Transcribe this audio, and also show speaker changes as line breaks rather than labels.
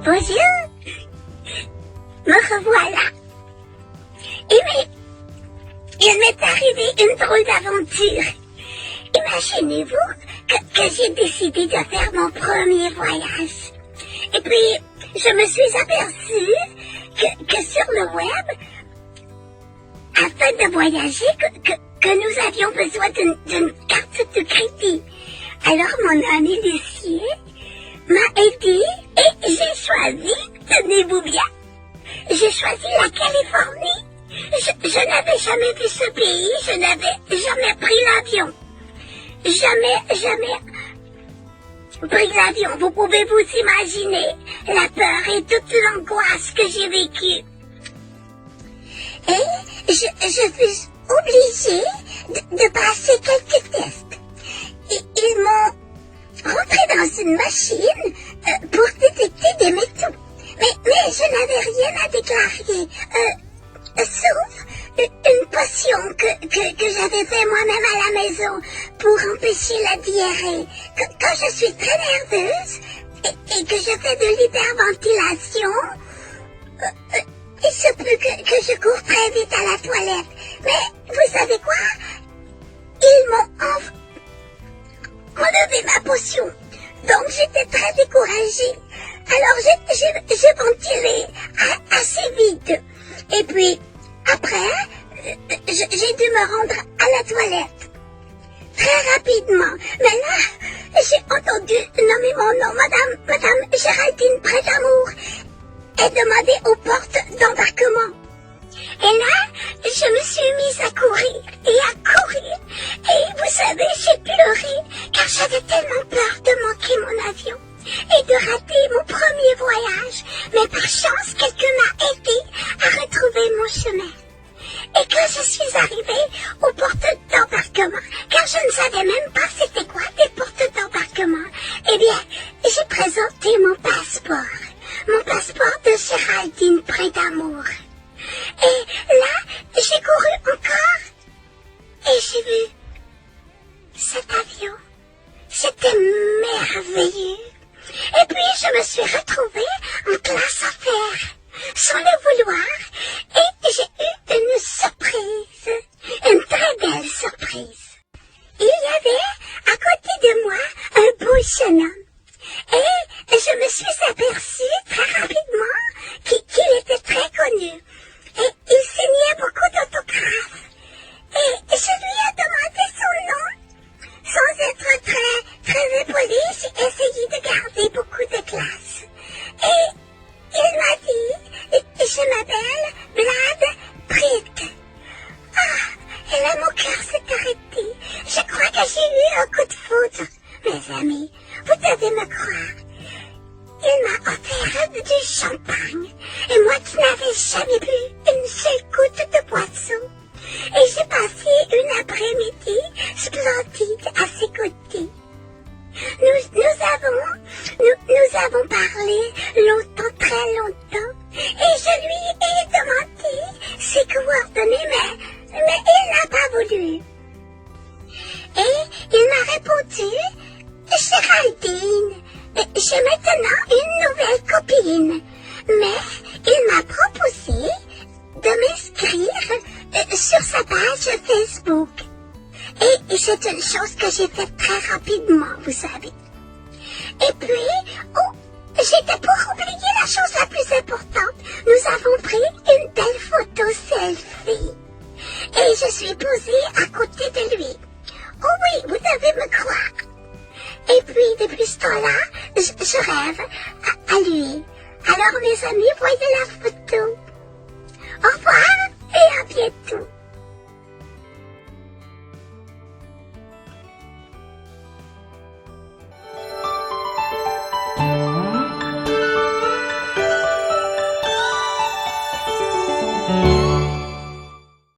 Bonjour, me revoilà. Il m'est arrivé une drôle d'aventure. Imaginez-vous que j'ai décidé de faire mon premier voyage. Et puis, je me suis aperçue que sur le web, afin de voyager, que nous avions besoin d'une carte de crédit. Alors mon ami Lucie m'a aidé et j'ai choisi, tenez-vous bien, j'ai choisi la Californie. Je n'avais jamais vu ce pays, je n'avais jamais pris l'avion. Jamais pris l'avion. Vous pouvez vous imaginer la peur et toute l'angoisse que j'ai vécue. Et je suis obligée de passer quelques tests. Et ils m'ont rentré dans une machine pour détecter des métaux. Mais je n'avais rien à déclarer, sauf une potion que j'avais fait moi-même à la maison pour empêcher la diarrhée. Quand je suis très nerveuse et que je fais de l'hyperventilation, il se peut que je cours très vite à la toilette. Mais vous savez quoi? Ils m'ont enlevé ma potion. Donc j'étais très découragée. Alors j'ai ventilé assez vite. Et puis après, j'ai dû me rendre à la toilette. Très rapidement. Mais là, j'ai entendu nommer mon nom, Madame Géraldine Prêt-Amour, et demander aux portes d'embarquement. Et là, je me suis mise à courir et à courir. Et vous savez, j'ai pleuré car j'avais tellement peur de manquer mon avion et de rater mon premier voyage. Mais par chance, quelqu'un m'a aidé à retrouver mon chemin. Et quand je suis arrivée aux portes d'embarquement, car je ne savais même pas c'était quoi des portes d'embarquement, eh bien, j'ai présenté mon passeport de Géraldine Prêt-Amour. Et là, j'ai couru encore et j'ai vu cet avion. C'était merveilleux. Et puis, je me suis retrouvée en classe affaires, sans le vouloir, et j'ai eu une surprise, une très belle surprise. Il y avait à côté de moi un beau jeune homme. Et je me suis aperçue très rapidement qu'il était très connu. Et il signait beaucoup d'autographes. Et je lui ai demandé son nom. Sans être très épaulé, j'ai essayé de garder beaucoup de classe. Et il m'a dit, je m'appelle Vlad Pritt. Ah, et là mon cœur s'est arrêté. Je crois que j'ai eu un coup de foudre. Mes amis, vous devez me croire. Il m'a offert du champagne, et moi qui n'avais jamais bu une seule goutte de boisson. Et j'ai passé une après-midi splendide à ses côtés. Nous avons parlé longtemps, très longtemps, et je lui ai demandé ses coordonnées, mais il n'a pas voulu. Et il m'a répondu, Géraldine, j'ai maintenant une nouvelle copine, mais il m'a proposé de m'inscrire sur sa page Facebook. Et c'est une chose que j'ai faite très rapidement, vous savez. Et puis, j'étais pour oublier la chose la plus importante. Nous avons pris une belle photo selfie. Et je suis posée à côté de lui. Oh oui, vous devez me croire. Et puis, depuis ce temps-là, je rêve à lui. Alors, mes amis, voyez la photo. Au revoir et à bientôt.